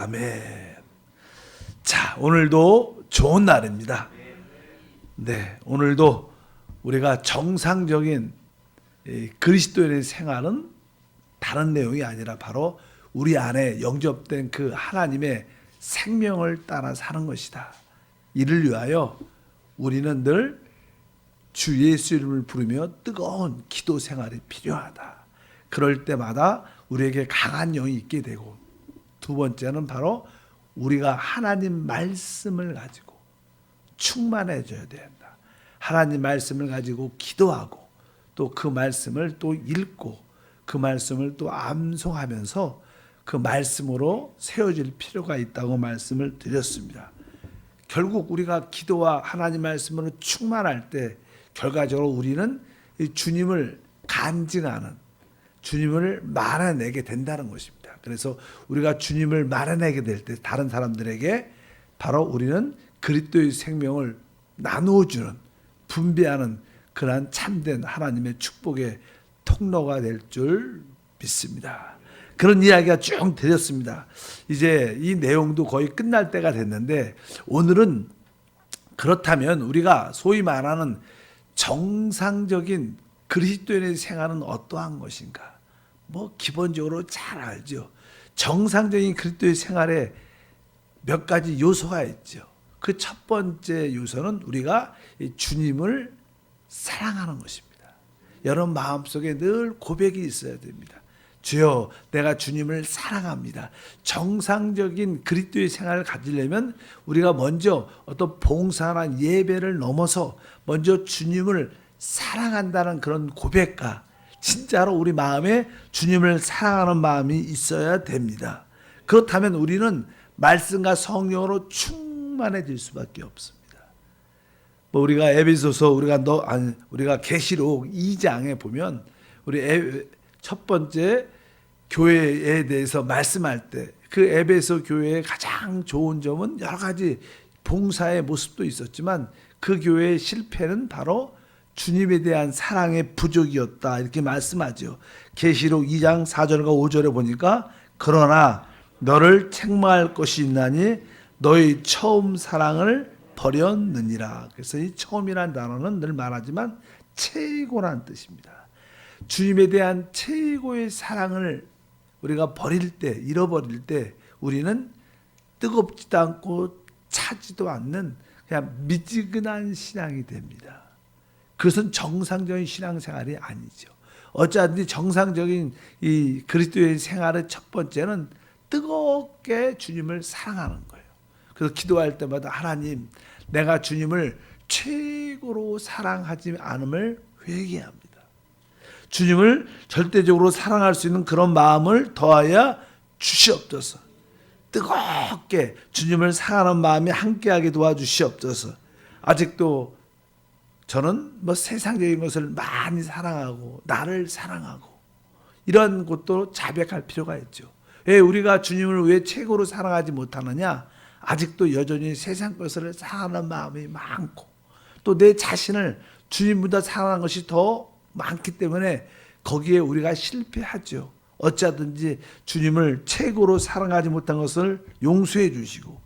아멘. 자, 오늘도 좋은 날입니다. 네, 오늘도 우리가 정상적인 그리스도인의 생활은 다른 내용이 아니라 바로 우리 안에 영접된 그 하나님의 생명을 따라 사는 것이다. 이를 위하여 우리는 늘 주 예수 이름을 부르며 뜨거운 기도 생활이 필요하다. 그럴 때마다 우리에게 강한 영이 있게 되고, 두 번째는 바로 우리가 하나님 말씀을 가지고 충만해져야 된다. 하나님 말씀을 가지고 기도하고 또 그 말씀을 또 읽고 그 말씀을 또 암송하면서 그 말씀으로 세워질 필요가 있다고 말씀을 드렸습니다. 결국 우리가 기도와 하나님 말씀으로 충만할 때 결과적으로 우리는 주님을 간증하는, 주님을 말해내게 된다는 것입니다. 그래서 우리가 주님을 말해내게 될 때 다른 사람들에게 바로 우리는 그리스도의 생명을 나누어주는, 분배하는 그러한 참된 하나님의 축복의 통로가 될 줄 믿습니다. 그런 이야기가 쭉 드렸습니다. 이제 이 내용도 거의 끝날 때가 됐는데, 오늘은 그렇다면 우리가 소위 말하는 정상적인 그리스도인의 생활은 어떠한 것인가? 기본적으로 잘 알죠. 정상적인 그리스도의 생활에 몇 가지 요소가 있죠. 그 첫 번째 요소는 우리가 주님을 사랑하는 것입니다. 여러분 마음속에 늘 고백이 있어야 됩니다. 주여, 내가 주님을 사랑합니다. 정상적인 그리스도의 생활을 가지려면 우리가 먼저 어떤 봉사나 예배를 넘어서 먼저 주님을 사랑한다는 그런 고백과 진짜로 우리 마음에 주님을 사랑하는 마음이 있어야 됩니다. 그렇다면 우리는 말씀과 성령으로 충만해질 수밖에 없습니다. 우리가 에베소서 우리가 계시록 2장에 보면 우리 첫 번째 교회에 대해서 말씀할 때 그 에베소 교회의 가장 좋은 점은 여러 가지 봉사의 모습도 있었지만 그 교회의 실패는 바로 주님에 대한 사랑의 부족이었다, 이렇게 말씀하죠. 계시록 2장 4절과 5절에 보니까 그러나 너를 책망할 것이 있나니 너의 처음 사랑을 버렸느니라. 그래서 이 처음이라는 단어는 늘 말하지만 최고라는 뜻입니다. 주님에 대한 최고의 사랑을 우리가 버릴 때, 잃어버릴 때 우리는 뜨겁지도 않고 차지도 않는 그냥 미지근한 신앙이 됩니다. 그것은 정상적인 신앙생활이 아니죠. 어쩌든지 정상적인 이 그리스도의 생활의 첫 번째는 뜨겁게 주님을 사랑하는 거예요. 그래서 기도할 때마다 하나님, 내가 주님을 최고로 사랑하지 않음을 회개합니다. 주님을 절대적으로 사랑할 수 있는 그런 마음을 더하여 주시옵소서. 뜨겁게 주님을 사랑하는 마음이 함께하게 도와주시옵소서. 아직도 저는 세상적인 것을 많이 사랑하고 나를 사랑하고 이런 것도 자백할 필요가 있죠. 왜 우리가 주님을 왜 최고로 사랑하지 못하느냐? 아직도 여전히 세상 것을 사랑하는 마음이 많고 또 내 자신을 주님보다 사랑하는 것이 더 많기 때문에 거기에 우리가 실패하죠. 어쩌든지 주님을 최고로 사랑하지 못한 것을 용서해 주시고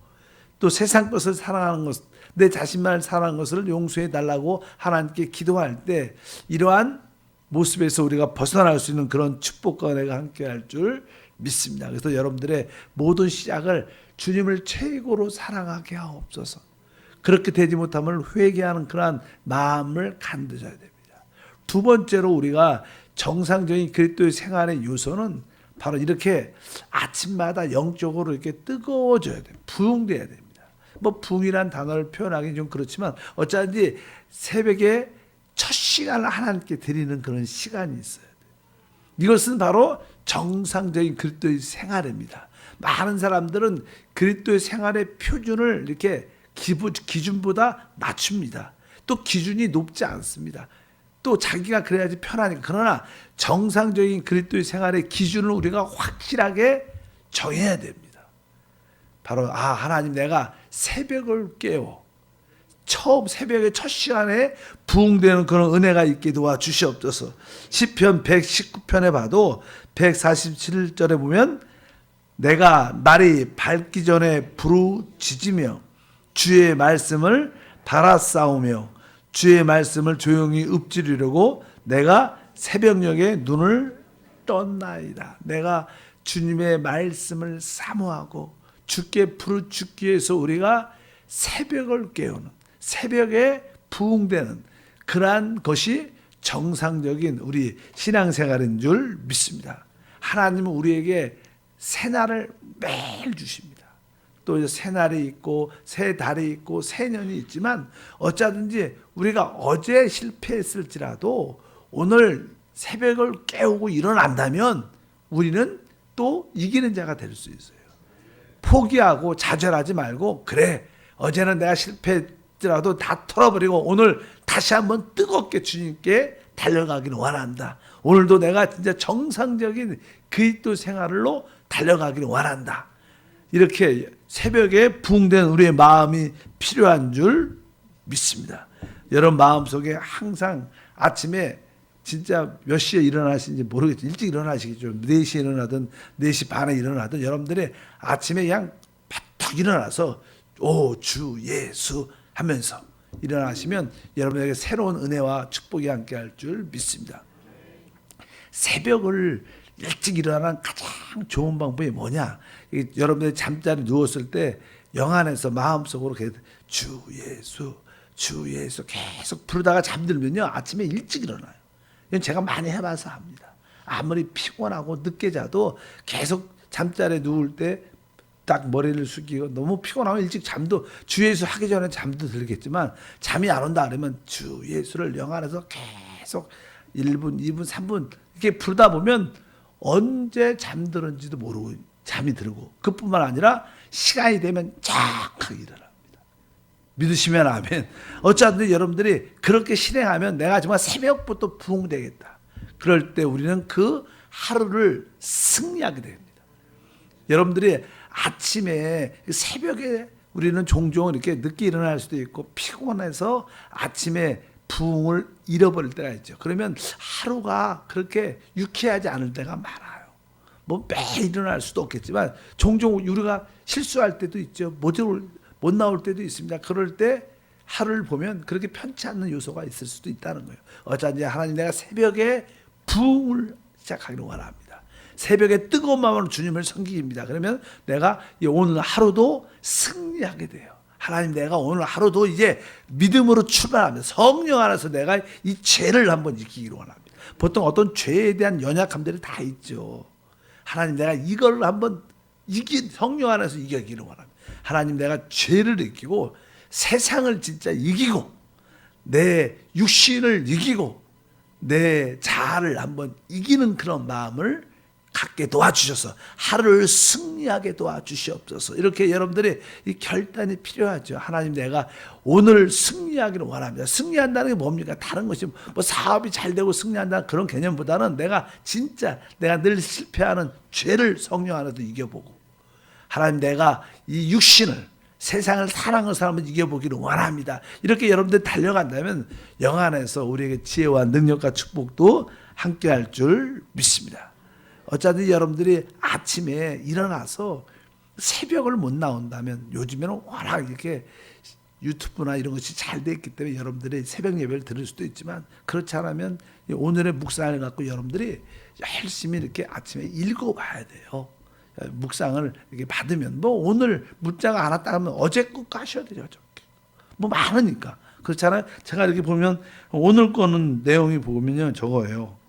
또 세상 것을 사랑하는 것, 내 자신만 사랑하는 것을 용서해 달라고 하나님께 기도할 때 이러한 모습에서 우리가 벗어날 수 있는 그런 축복과 은혜가 함께할 줄 믿습니다. 그래서 여러분들의 모든 시작을 주님을 최고로 사랑하게 하옵소서. 그렇게 되지 못하면 회개하는 그러한 마음을 갖으셔야 됩니다. 두 번째로 우리가 정상적인 그리스도의 생활의 요소는 바로 이렇게 아침마다 영적으로 이렇게 뜨거워져야 돼요. 부흥돼야 됩니다. 부흥이란 단어를 표현하기는 좀 그렇지만 어쩌든지 새벽에 첫 시간을 하나님께 드리는 그런 시간이 있어야 돼요. 이것은 바로 정상적인 그리스도의 생활입니다. 많은 사람들은 그리스도의 생활의 표준을 이렇게 기준보다 낮춥니다. 또 기준이 높지 않습니다. 또 자기가 그래야지 편하니까. 그러나 정상적인 그리스도의 생활의 기준을 우리가 확실하게 정해야 됩니다. 바로 하나님, 내가 새벽을 깨워 처음 새벽의 첫 시간에 부흥되는 그런 은혜가 있게 도와주시옵소서. 시편 119편에 봐도 147절에 보면 내가 날이 밝기 전에 부르짖으며 주의 말씀을 달아싸우며 주의 말씀을 조용히 읊조리려고 내가 새벽녘에 눈을 떴나이다. 내가 주님의 말씀을 사모하고 주께 부르짖기 위해서 우리가 새벽을 깨우는, 새벽에 부흥되는 그러한 것이 정상적인 우리 신앙생활인 줄 믿습니다. 하나님은 우리에게 새날을 매일 주십니다. 또 새날이 있고 새 달이 있고 새 년이 있지만 어쩌든지 우리가 어제 실패했을지라도 오늘 새벽을 깨우고 일어난다면 우리는 또 이기는 자가 될 수 있어요. 포기하고 좌절하지 말고, 그래 어제는 내가 실패했더라도 다 털어버리고 오늘 다시 한번 뜨겁게 주님께 달려가기를 원한다. 오늘도 내가 진짜 정상적인 그리스도 생활로 달려가기를 원한다. 이렇게 새벽에 부흥된 우리의 마음이 필요한 줄 믿습니다. 여러분 마음속에 항상 아침에 진짜 몇 시에 일어나시는지 모르겠죠. 일찍 일어나시겠죠. 4시에 일어나든 4시 반에 일어나든 여러분들이 아침에 그냥 바짝 일어나서 오 주 예수 하면서 일어나시면 여러분에게 새로운 은혜와 축복이 함께할 줄 믿습니다. 새벽을 일찍 일어나는 가장 좋은 방법이 뭐냐? 여러분들이 잠자리 누웠을 때 영안에서 마음속으로 주 예수 주 예수 계속 부르다가 잠들면요 아침에 일찍 일어나요. 이건 제가 많이 해봐서 합니다. 아무리 피곤하고 늦게 자도 계속 잠자리에 누울 때 딱 머리를 숙이고 너무 피곤하면 일찍 잠도 주 예수 하기 전에 잠도 들겠지만 잠이 안 온다 그러면 주 예수를 영안에서 계속 1분, 2분, 3분 이렇게 부르다 보면 언제 잠들었는지도 모르고 잠이 들고 그뿐만 아니라 시간이 되면 쫙하게 일어납니다. 믿으시면 아멘. 어쩌든지 여러분들이 그렇게 실행하면 내가 정말 새벽부터 부흥되겠다. 그럴 때 우리는 그 하루를 승리하게 됩니다. 여러분들이 아침에 새벽에 우리는 종종 이렇게 늦게 일어날 수도 있고 피곤해서 아침에 부흥을 잃어버릴 때가 있죠. 그러면 하루가 그렇게 유쾌하지 않을 때가 많아요. 뭐 매일 일어날 수도 없겠지만 종종 우리가 실수할 때도 있죠. 못 나올 때도 있습니다. 그럴 때 하루를 보면 그렇게 편치 않는 요소가 있을 수도 있다는 거예요. 어쩐지 하나님 내가 새벽에 부흥을 시작하기를 원합니다. 새벽에 뜨거운 마음으로 주님을 섬기입니다. 그러면 내가 오늘 하루도 승리하게 돼요. 하나님 내가 오늘 하루도 이제 믿음으로 출발합니다. 성령 안에서 내가 이 죄를 한번 이기기를 원합니다. 보통 어떤 죄에 대한 연약함들이 다 있죠. 하나님 내가 이걸 한번 성령 안에서 이기기를 원합니다. 하나님 내가 죄를 이기고 세상을 진짜 이기고 내 육신을 이기고 내 자아를 한번 이기는 그런 마음을 갖게 도와주셔서 하루를 승리하게 도와주시옵소서. 이렇게 여러분들이 이 결단이 필요하죠. 하나님 내가 오늘 승리하기를 원합니다. 승리한다는 게 뭡니까? 다른 것이 뭐 사업이 잘 되고 승리한다는 그런 개념보다는 내가 늘 실패하는 죄를 성령 안에도 이겨보고 하나님 내가 이 육신을 세상을 사랑하는 사람을 이겨보기를 원합니다. 이렇게 여러분들 달려간다면 영안에서 우리에게 지혜와 능력과 축복도 함께할 줄 믿습니다. 어차피 여러분들이 아침에 일어나서 새벽을 못 나온다면 요즘에는 워낙 이렇게 유튜브나 이런 것이 잘 돼 있기 때문에 여러분들이 새벽 예배를 들을 수도 있지만 그렇지 않으면 오늘의 묵상을 갖고 여러분들이 열심히 이렇게 아침에 읽어봐야 돼요. 묵상을 이렇게 받으면 뭐 오늘 문자가 안 왔다 하면 어제 거 까셔야 되죠. 뭐 많으니까. 그렇잖아요. 제가 이렇게 보면 오늘 거는 내용이 보면요 저거예요.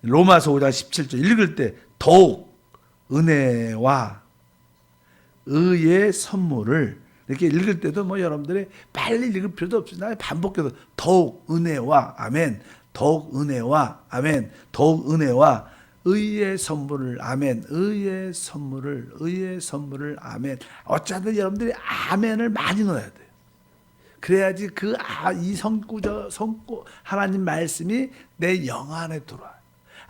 로마서 5장 17절 읽을 때 더욱 은혜와 의의 선물을 이렇게 읽을 때도 뭐 여러분들이 빨리 읽을 필요도 없습니다. 반복해서 더욱 은혜와 아멘, 더욱 은혜와 아멘, 더욱 은혜와 의의 선물을 아멘, 의의 선물을 아멘. 어쩌든 여러분들이 아멘을 많이 넣어야 돼요. 그래야지 이 하나님 말씀이 내 영안에 들어와요.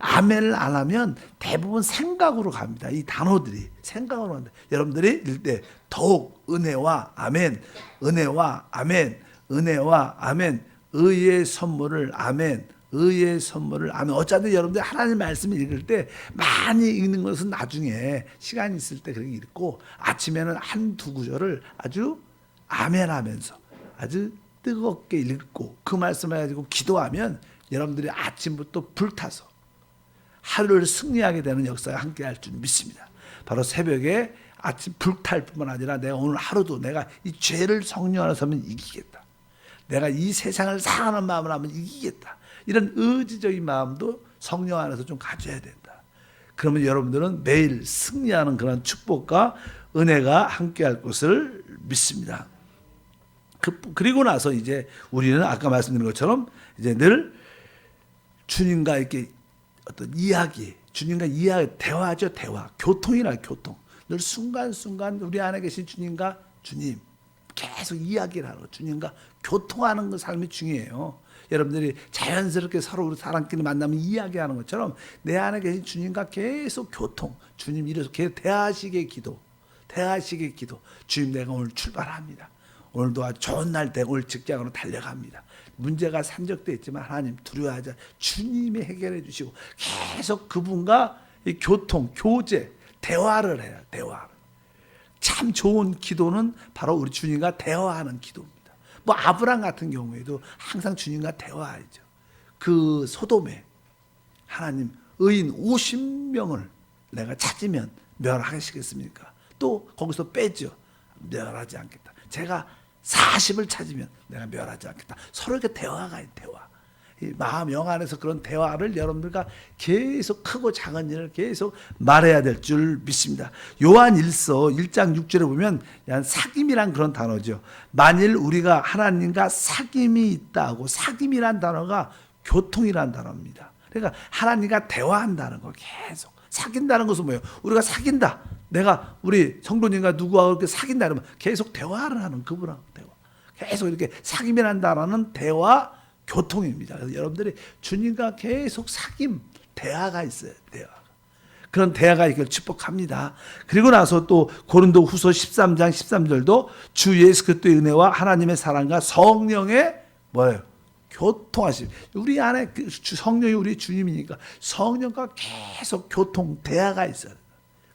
아멘을 안 하면 대부분 생각으로 갑니다. 이 단어들이 생각으로 갑니다. 여러분들이 읽을 때 더욱 은혜와 아멘, 은혜와 아멘, 은혜와 아멘, 의의 선물을 아멘, 의의 선물을 아멘. 어차피 여러분들 하나님 말씀을 읽을 때 많이 읽는 것은 나중에 시간이 있을 때 그렇게 읽고 아침에는 한두 구절을 아주 아멘 하면서 아주 뜨겁게 읽고 그 말씀을 가지고 기도하면 여러분들이 아침부터 불타서 하루를 승리하게 되는 역사가 함께할 줄 믿습니다. 바로 새벽에 아침 불탈 뿐만 아니라 내가 오늘 하루도 내가 이 죄를 성령 안에서 하면 이기겠다. 내가 이 세상을 사랑하는 마음을 하면 이기겠다. 이런 의지적인 마음도 성령 안에서 좀 가져야 된다. 그러면 여러분들은 매일 승리하는 그런 축복과 은혜가 함께할 것을 믿습니다. 그리고 나서 이제 우리는 아까 말씀드린 것처럼 이제 늘 주님과 이렇게 어떤 이야기, 주님과 이야기, 대화죠, 대화. 교통이라 교통. 늘 순간순간 우리 안에 계신 주님과 주님 계속 이야기를 하는 거. 주님과 교통하는 그 삶이 중요해요. 여러분들이 자연스럽게 서로 우리 사람끼리 만나면 이야기하는 것처럼 내 안에 계신 주님과 계속 교통. 주님 이렇게 대하시게 기도. 대하시게 기도. 주님 내가 오늘 출발합니다. 오늘도 아주 좋은 날 되고 오늘 직장으로 달려갑니다. 문제가 산적돼 있지만 하나님 두려워하자. 주님이 해결해 주시고 계속 그분과 이 교통, 교제, 대화를 해요. 대화. 참 좋은 기도는 바로 우리 주님과 대화하는 기도입니다. 뭐 아브람 같은 경우에도 항상 주님과 대화하죠. 그 소돔에 하나님 의인 50명을 내가 찾으면 멸하시겠습니까? 또 거기서 빼죠. 멸하지 않겠다. 제가 40을 찾으면 내가 멸하지 않겠다. 서로에게 대화가 있는 대화. 이 마음 영 안에서 그런 대화를 여러분들과 계속 크고 작은 일을 계속 말해야 될 줄 믿습니다. 요한 1서 1장 6절에 보면 사귐이란 그런 단어죠. 만일 우리가 하나님과 사귐이 있다고, 사귐이란 단어가 교통이란 단어입니다. 그러니까 하나님과 대화한다는 거 계속. 사귄다는 것은 뭐예요? 우리가 사귄다. 내가 우리 성도님과 누구하고 이렇게 사귄다 그러면 계속 대화를 하는 그분하고 대화. 계속 이렇게 사귐이라는 단어는 대화, 교통입니다. 그래서 여러분들이 주님과 계속 사귐, 대화가 있어요. 대화가. 그런 대화가 있기를 축복합니다. 그리고 나서 또 고린도 후서 13장 13절도 주 예수 그리스도의 은혜와 하나님의 사랑과 성령의 뭐예요? 교통하심. 우리 안에 성령이 우리 주님이니까 성령과 계속 교통, 대화가 있어요.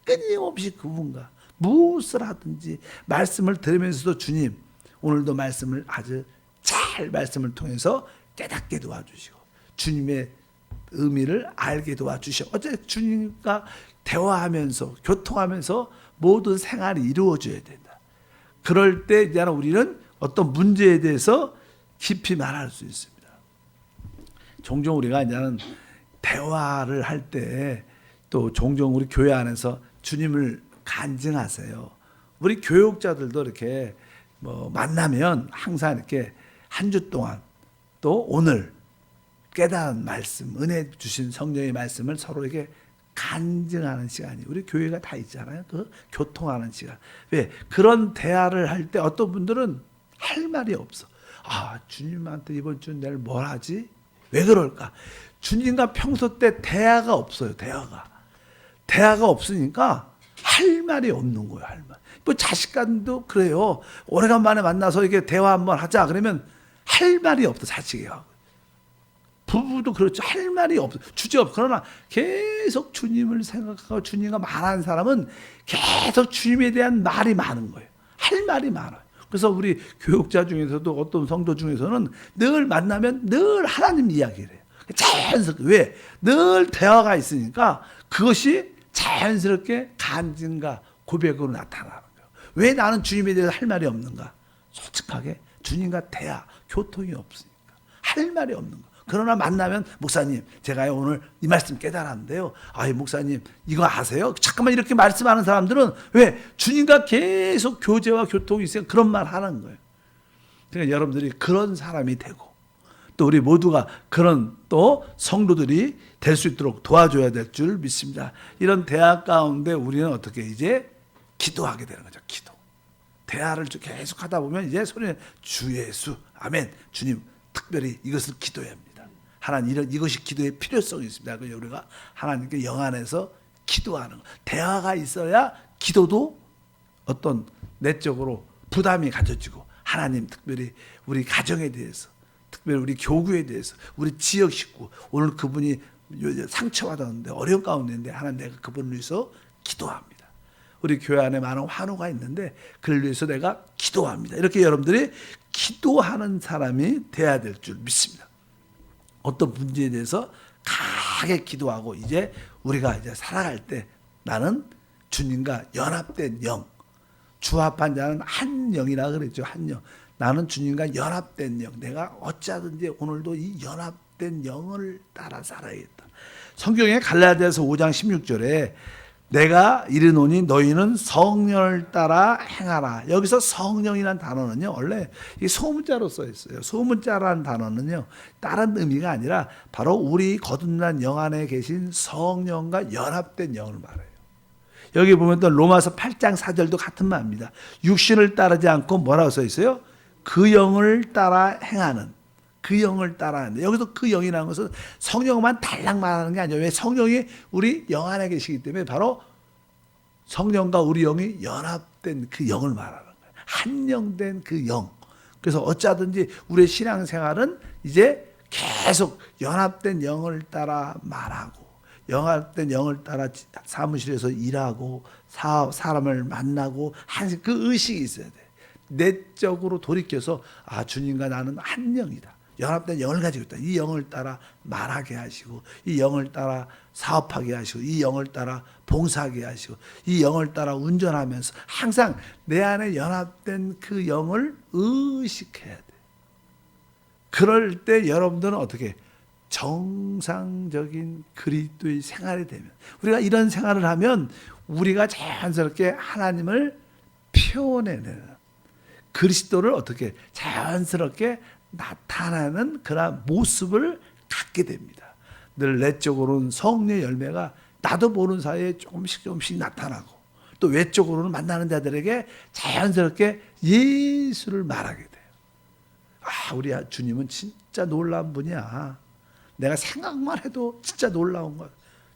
끊임없이 그분과 무엇을 하든지 말씀을 들으면서도 주님 오늘도 말씀을 아주 잘 말씀을 통해서 깨닫게 도와주시고 주님의 의미를 알게 도와주시고 어째 주님과 대화하면서 교통하면서 모든 생활이 이루어져야 된다. 그럴 때 이제 우리는 어떤 문제에 대해서 깊이 말할 수 있습니다. 종종 우리가 이제는 대화를 할 때 또 종종 우리 교회 안에서 주님을 간증하세요. 우리 교육자들도 이렇게 뭐 만나면 항상 이렇게 한 주 동안 또 오늘 깨달은 말씀, 은혜 주신 성령의 말씀을 서로에게 간증하는 시간이 우리 교회가 다 있잖아요. 그 교통하는 시간. 왜? 그런 대화를 할 때 어떤 분들은 할 말이 없어. 아, 주님한테 이번 주 내일 뭘 하지? 왜 그럴까? 주님과 평소 때 대화가 없어요. 대화가 없으니까 할 말이 없는 거예요. 할 말. 뭐 자식간도 그래요. 오래간만에 만나서 이렇게 대화 한번 하자 그러면 할 말이 없어. 자식이요. 부부도 그렇죠. 할 말이 없어. 주제 없어. 그러나 계속 주님을 생각하고 주님과 말하는 사람은 계속 주님에 대한 말이 많은 거예요. 할 말이 많아요. 그래서 우리 교육자 중에서도 어떤 성도 중에서는 늘 만나면 늘 하나님 이야기를 해요. 자연스럽게. 왜? 늘 대화가 있으니까 그것이 자연스럽게 간증과 고백으로 나타나는 거예요. 왜 나는 주님에 대해서 할 말이 없는가? 솔직하게 주님과 대화, 교통이 없으니까. 할 말이 없는 거. 그러나 만나면 목사님 제가 오늘 이 말씀 깨달았는데요. 아이 목사님 이거 아세요? 잠깐만 이렇게 말씀하는 사람들은 왜? 주님과 계속 교제와 교통이 있으니까 그런 말 하는 거예요. 그러니까 여러분들이 그런 사람이 되고 또 우리 모두가 그런 또 성도들이 될 수 있도록 도와줘야 될 줄 믿습니다. 이런 대화 가운데 우리는 어떻게 이제 기도하게 되는 거죠. 기도. 대화를 계속 하다 보면 이제 소리는 주 예수 아멘. 주님 특별히 이것을 기도해야 합니다. 하나님 이것이 기도의 필요성이 있습니다. 그래서 우리가 하나님께 영 안에서 기도하는 것. 대화가 있어야 기도도 어떤 내적으로 부담이 가져지고 하나님 특별히 우리 가정에 대해서 특별히 우리 교구에 대해서, 우리 지역 식구, 오늘 그분이 상처받았는데 어려운 가운데인데 하나님 내가 그분을 위해서 기도합니다. 우리 교회 안에 많은 환우가 있는데 그를 위해서 내가 기도합니다. 이렇게 여러분들이 기도하는 사람이 돼야 될 줄 믿습니다. 어떤 문제에 대해서 강하게 기도하고 이제 우리가 이제 살아갈 때 나는 주님과 연합된 영, 주합한 자는 한 영이라 그랬죠. 한 영. 나는 주님과 연합된 영. 내가 어찌하든지 오늘도 이 연합된 영을 따라 살아야겠다. 성경에 갈라디아서 5장 16절에 내가 이르노니 너희는 성령을 따라 행하라. 여기서 성령이라는 단어는요, 원래 이 소문자로 써 있어요. 소문자라는 단어는요, 다른 의미가 아니라 바로 우리 거듭난 영 안에 계신 성령과 연합된 영을 말해요. 여기 보면 또 로마서 8장 4절도 같은 말입니다. 육신을 따르지 않고 뭐라고 써 있어요? 그 영을 따라 행하는, 그 영을 따라 하는데, 여기서 그 영이라는 것은 성령만 달랑 말하는 게 아니에요. 왜? 성령이 우리 영 안에 계시기 때문에 바로 성령과 우리 영이 연합된 그 영을 말하는 거예요. 한영된 그 영. 그래서 어쩌든지 우리의 신앙생활은 이제 계속 연합된 영을 따라 말하고, 연합된 영을 따라 사무실에서 일하고, 사람을 만나고, 그 의식이 있어야 돼. 내적으로 돌이켜서 주님과 나는 한 영이다. 연합된 영을 가지고 있다. 이 영을 따라 말하게 하시고, 이 영을 따라 사업하게 하시고, 이 영을 따라 봉사하게 하시고, 이 영을 따라 운전하면서 항상 내 안에 연합된 그 영을 의식해야 돼. 그럴 때 여러분들은 어떻게? 정상적인 그리스도의 생활이 되면, 우리가 이런 생활을 하면 우리가 자연스럽게 하나님을 표현해내는, 그리스도를 어떻게 자연스럽게 나타나는 그런 모습을 갖게 됩니다. 늘 내적으로는 성령의 열매가 나도 모르는 사이에 조금씩 나타나고, 또 외적으로는 만나는 자들에게 자연스럽게 예수를 말하게 돼요. 우리 주님은 진짜 놀라운 분이야. 내가 생각만 해도 진짜 놀라운 거야.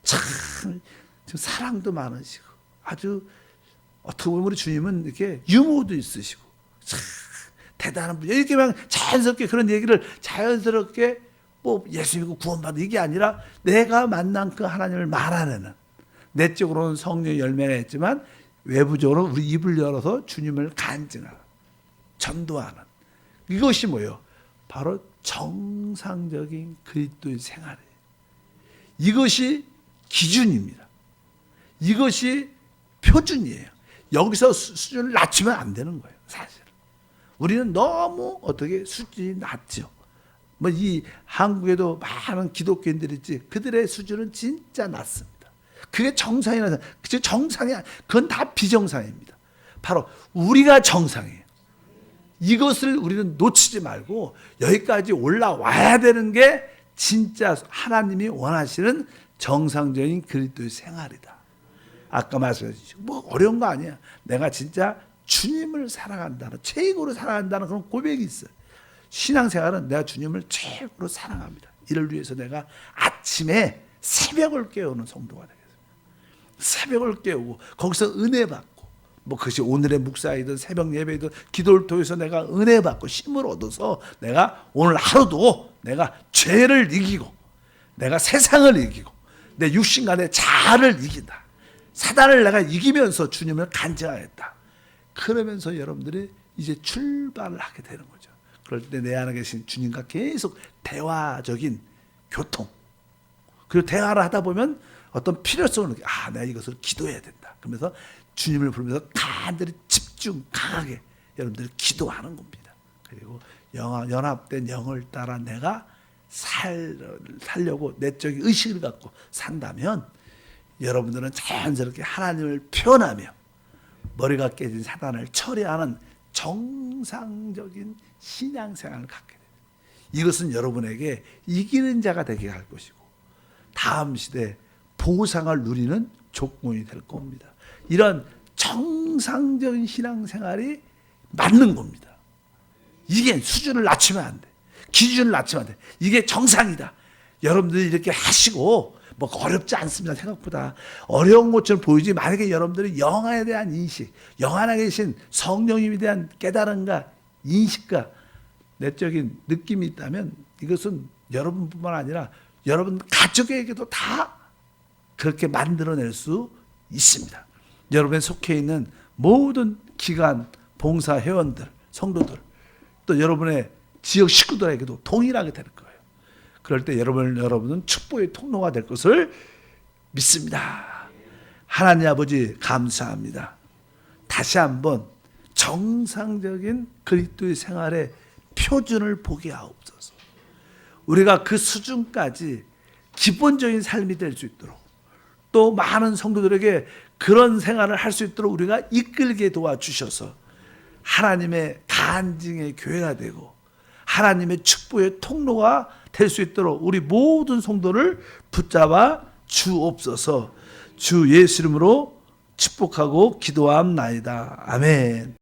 참 사랑도 많으시고, 아주 어떻게 보면 우리 주님은 이렇게 유머도 있으시고, 참 대단한 분이야. 이렇게 그냥 자연스럽게 그런 얘기를 자연스럽게 뭐 예수 믿고 구원받은 이게 아니라 내가 만난 그 하나님을 말하는, 내적으로는 성령의 열매가 있지만 외부적으로 우리 입을 열어서 주님을 간증하는, 전도하는, 이것이 뭐예요? 바로 정상적인 그리스도의 생활이에요. 이것이 기준입니다. 이것이 표준이에요. 여기서 수준을 낮추면 안 되는 거예요. 사실 우리는 너무 어떻게 수준이 낮죠. 뭐 이 한국에도 많은 기독교인들이 있지, 그들의 수준은 진짜 낮습니다. 그게 정상이라서, 그게 정상이 아니야. 그건 다 비정상입니다. 바로 우리가 정상이에요. 이것을 우리는 놓치지 말고 여기까지 올라와야 되는 게 진짜 하나님이 원하시는 정상적인 그리스도의 생활이다. 아까 말씀하셨죠. 뭐 어려운 거 아니야. 내가 진짜 주님을 사랑한다는, 최고로 사랑한다는 그런 고백이 있어요. 신앙생활은 내가 주님을 최고로 사랑합니다. 이를 위해서 내가 아침에 새벽을 깨우는 성도가 되겠습니다. 새벽을 깨우고 거기서 은혜 받고, 뭐 그것이 오늘의 묵사이든 새벽 예배이든 기도를 통해서 내가 은혜 받고 힘을 얻어서 내가 오늘 하루도 내가 죄를 이기고, 내가 세상을 이기고, 내 육신간의 자아를 이긴다. 사단을 내가 이기면서 주님을 간증하겠다. 그러면서 여러분들이 이제 출발을 하게 되는 거죠. 그럴 때 내 안에 계신 주님과 계속 대화적인 교통, 그리고 대화를 하다 보면 어떤 필요성을 느끼고, 내가 이것을 기도해야 된다. 그러면서 주님을 부르면서 간절히 집중 강하게 여러분들이 기도하는 겁니다. 그리고 연합된 영을 따라 내가 살려고 내적인 의식을 갖고 산다면 여러분들은 자연스럽게 하나님을 표현하며 머리가 깨진 사단을 처리하는 정상적인 신앙생활을 갖게 됩니다. 이것은 여러분에게 이기는 자가 되게 할 것이고, 다음 시대에 보상을 누리는 조건이 될 겁니다. 이런 정상적인 신앙생활이 맞는 겁니다. 이게 수준을 낮추면 안 돼. 기준을 낮추면 안 돼. 이게 정상이다. 여러분들이 이렇게 하시고, 뭐 어렵지 않습니다. 생각보다 어려운 것처럼 보이지, 만약에 여러분들이 영안에 대한 인식, 영 안에 계신 성령님에 대한 깨달음과 인식과 내적인 느낌이 있다면 이것은 여러분뿐만 아니라 여러분 가족에게도 다 그렇게 만들어낼 수 있습니다. 여러분에 속해 있는 모든 기관, 봉사 회원들, 성도들, 또 여러분의 지역 식구들에게도 동일하게 될 거예요. 그럴 때 여러분은 축복의 통로가 될 것을 믿습니다. 하나님 아버지 감사합니다. 다시 한번 정상적인 그리스도의 생활의 표준을 보게 하옵소서. 우리가 그 수준까지 기본적인 삶이 될 수 있도록, 또 많은 성도들에게 그런 생활을 할 수 있도록 우리가 이끌게 도와주셔서 하나님의 간증의 교회가 되고 하나님의 축복의 통로가 될 수 있도록 우리 모든 성도를 붙잡아 주옵소서. 주 예수 이름으로 축복하고 기도함나이다. 아멘.